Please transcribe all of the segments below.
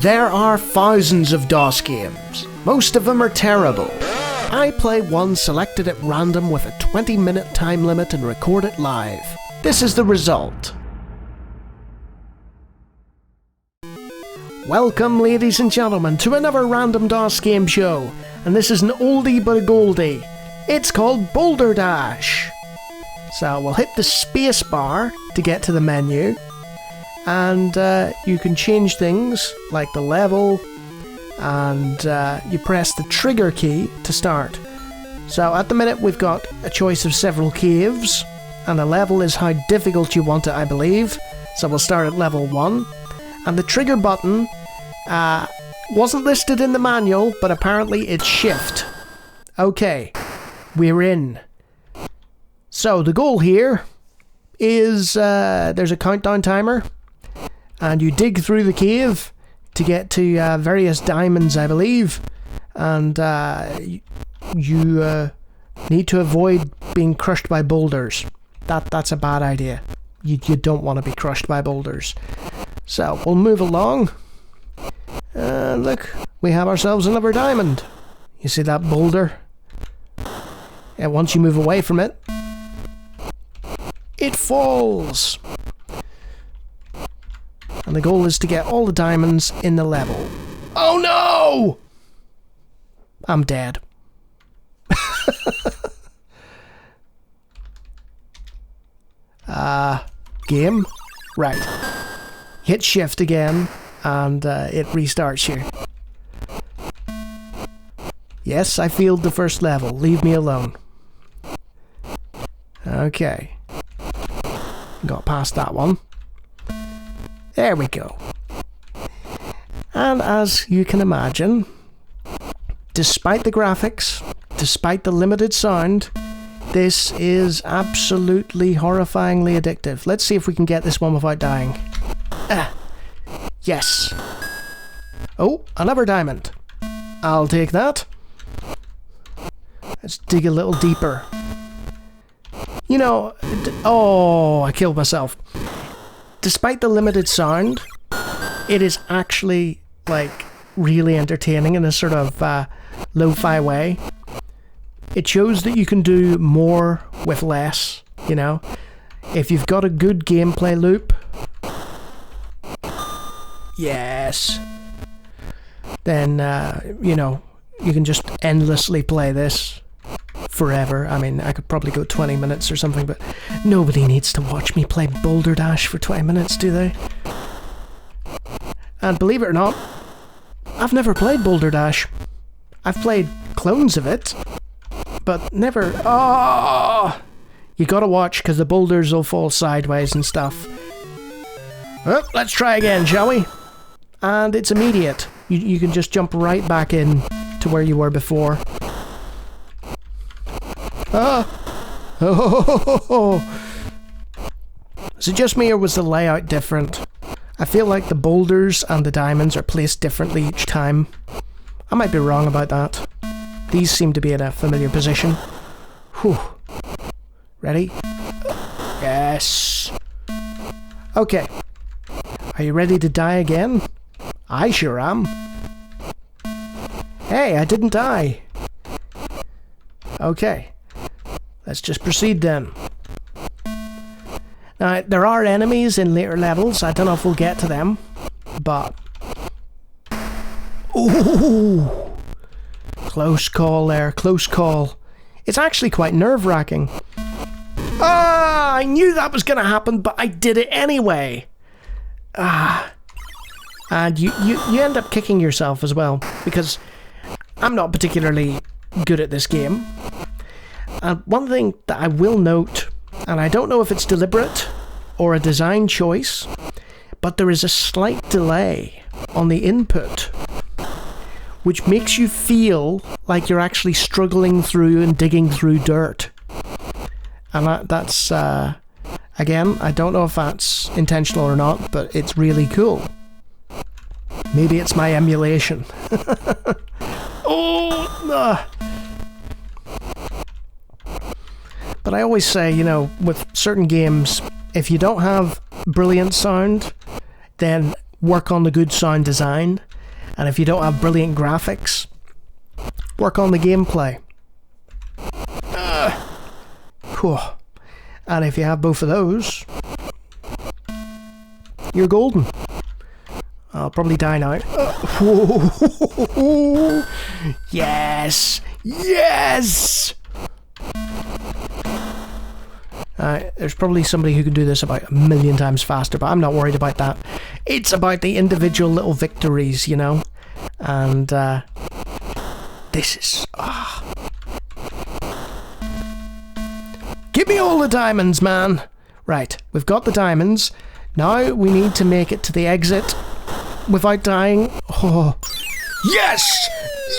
There are thousands of DOS games. Most of them are terrible. I play one selected at random with a 20-minute time limit and record it live. This is the result. Welcome, ladies and gentlemen, to another random DOS game show, and this is an oldie but a goldie. It's called Boulder Dash. So we'll hit the space bar to get to the menu, and you can change things like the level, and you press the trigger key to start. So at the minute we've got a choice of several caves, and the level is how difficult you want it, I believe. So we'll start at level 1, and the trigger button wasn't listed in the manual, but apparently it's shift. Okay, we're in. So the goal here is there's a countdown timer, and you dig through the cave to get to various diamonds, I believe, and you need to avoid being crushed by boulders. That's a bad idea. You don't want to be crushed by boulders. So we'll move along, and look, we have ourselves another diamond. You see that boulder? And once you move away from it, it falls. And the goal is to get all the diamonds in the level. Oh no! I'm dead. Game? Right. Hit shift again, and it restarts you. Yes, I failed the first level. Leave me alone. Okay. Got past that one. There we go. And as you can imagine, despite the graphics, despite the limited sound, this is absolutely horrifyingly addictive. Let's see if we can get this one without dying. Yes. Oh, another diamond. I'll take that. Let's dig a little deeper. You know, oh, I killed myself. Despite the limited sound, it is actually, like, really entertaining in a sort of lo-fi way. It shows that you can do more with less, you know. If you've got a good gameplay loop, yes, then, you know, you can just endlessly play this forever. I mean, I could probably go 20 minutes or something, but nobody needs to watch me play Boulder Dash for 20 minutes, do they? And believe it or not, I've never played Boulder Dash. I've played clones of it, but never... Oh! You gotta watch, because the boulders will fall sideways and stuff. Well, let's try again, shall we? And it's immediate. You can just jump right back in to where you were before. Oh. Is it just me, or was the layout different? I feel like the boulders and the diamonds are placed differently each time. I might be wrong about that. These seem to be in a familiar position. Whew. Ready? Yes. Okay. Are you ready to die again? I sure am. Hey, I didn't die. Okay. Let's just proceed then. Now, there are enemies in later levels. I don't know if we'll get to them, but... Ooh! Close call there, close call. It's actually quite nerve-wracking. Ah! I knew that was going to happen, but I did it anyway. Ah. And you end up kicking yourself as well, because I'm not particularly good at this game. And one thing that I will note, and I don't know if it's deliberate or a design choice, but there is a slight delay on the input, which makes you feel like you're actually struggling through and digging through dirt. And that's, again, I don't know if that's intentional or not, but it's really cool. Maybe it's my emulation. Oh! But I always say, you know, with certain games, if you don't have brilliant sound, then work on the good sound design. And if you don't have brilliant graphics, work on the gameplay. Whew. And if you have both of those, you're golden. I'll probably die now. Yes! Yes! There's probably somebody who can do this about 1,000,000 times faster, but I'm not worried about that. It's about the individual little victories, you know? And, this is... Give me all the diamonds, man! Right, we've got the diamonds. Now we need to make it to the exit without dying. Oh. Yes!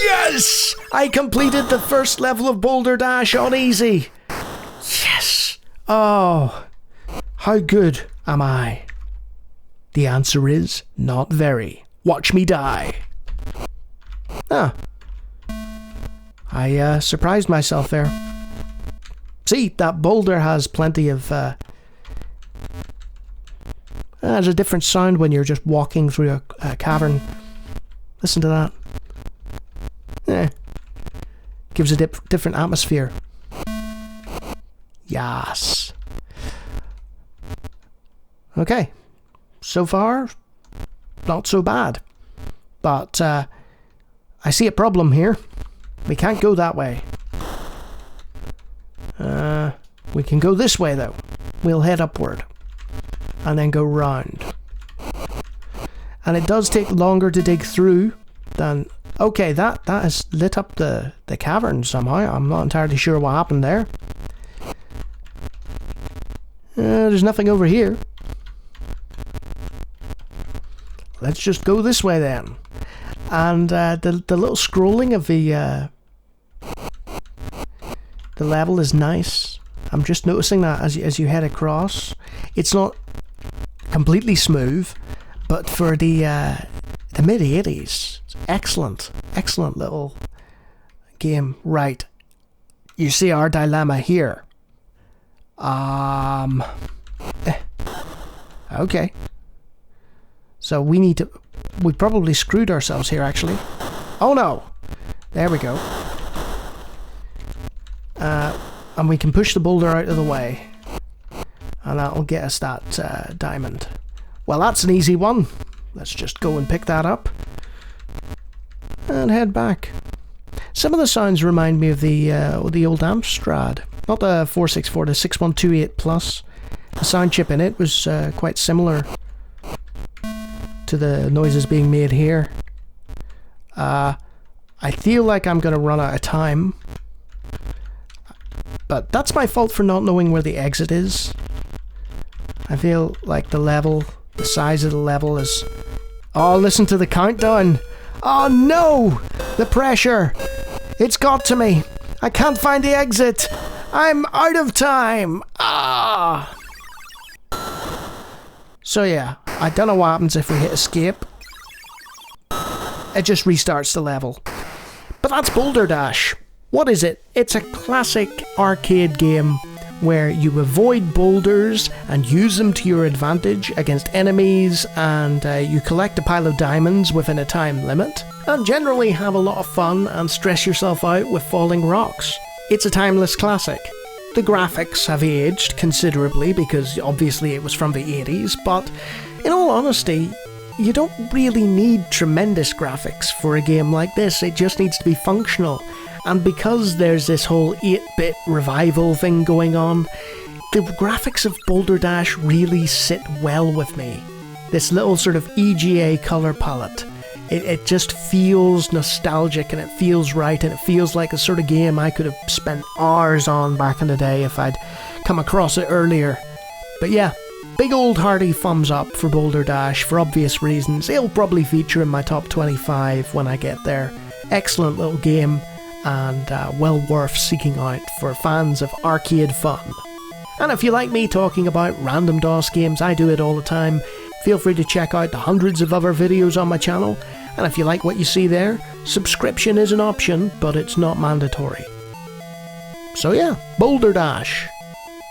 Yes! I completed the first level of Boulder Dash on easy. Yes! Oh, how good am I? The answer is not very. Watch me die. Ah. I surprised myself there. See, that boulder has plenty of... there's a different sound when you're just walking through a cavern. Listen to that. Gives a different atmosphere. Yes. Okay. So far, not so bad. But I see a problem here. We can't go that way. We can go this way though. We'll head upward. And then go round. And it does take longer to dig through than... Okay, that has lit up the cavern somehow. I'm not entirely sure what happened there. There's nothing over here. Let's just go this way then. And the little scrolling of the level is nice. I'm just noticing that as you head across. It's not completely smooth, but for the mid-80s, it's excellent little game. Right, you see our dilemma here. Okay, so we probably screwed ourselves here actually. Oh no, there we go. And we can push the boulder out of the way. And that'll get us that diamond. Well, that's an easy one. Let's just go and pick that up. And head back. Some of the sounds remind me of the old Amstrad. Not the 464, the 6128 Plus. The sound chip in it was quite similar to the noises being made here. I feel like I'm going to run out of time. But that's my fault for not knowing where the exit is. I feel like the size of the level is... Oh, listen to the countdown. Oh no! The pressure. It's got to me. I can't find the exit. I'm out of time. Ah! So yeah, I don't know what happens if we hit escape. It just restarts the level. But that's Boulder Dash. What is it? It's a classic arcade game where you avoid boulders and use them to your advantage against enemies, and you collect a pile of diamonds within a time limit, and generally have a lot of fun and stress yourself out with falling rocks. It's a timeless classic. The graphics have aged considerably because obviously it was from the 80s, but in all honesty, you don't really need tremendous graphics for a game like this. It just needs to be functional. And because there's this whole 8-bit revival thing going on, the graphics of Boulder Dash really sit well with me. This little sort of EGA color palette. It just feels nostalgic and it feels right, and it feels like the sort of game I could have spent hours on back in the day if I'd come across it earlier. But yeah, big old hearty thumbs up for Boulder Dash for obvious reasons. It'll probably feature in my top 25 when I get there. Excellent little game, and well worth seeking out for fans of arcade fun. And if you like me talking about random DOS games, I do it all the time. Feel free to check out the hundreds of other videos on my channel, and if you like what you see there, subscription is an option, but it's not mandatory. So yeah, Boulder Dash.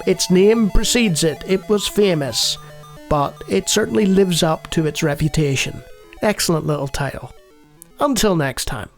Its name precedes it. It was famous, but it certainly lives up to its reputation. Excellent little title. until next time.